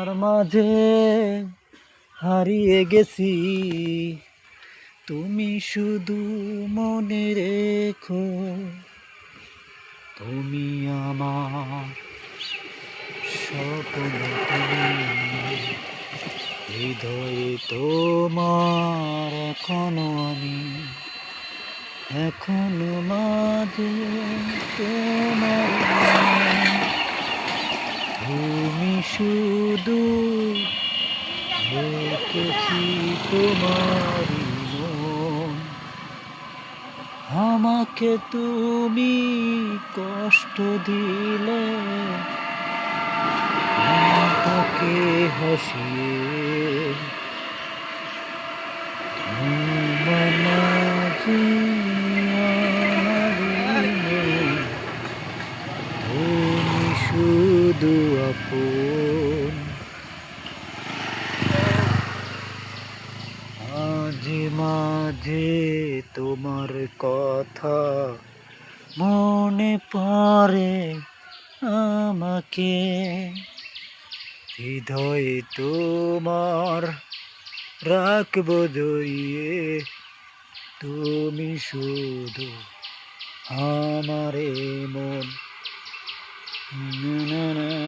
তোমার মাঝে হারিয়ে গেছি, তুমি শুধু মনে রেখো, তুমি আমার স্বপ্ন, তুমি হৃদয়ে তোমার এখনো মাঝে তোমার তুমি শুধু রেখেছি তোমারই মন। আমাকে তুমি কষ্ট দিলে তাকে হাসিয়ে তোমার মাঝে আমারই মন, তুমি শুধু আপন। মাঝে মাঝে তোমার কথা মনে পড়ে আমাকে, হৃদয়ে তোমার রাখবো জড়িয়ে, তুমি শুধু আমারে মন।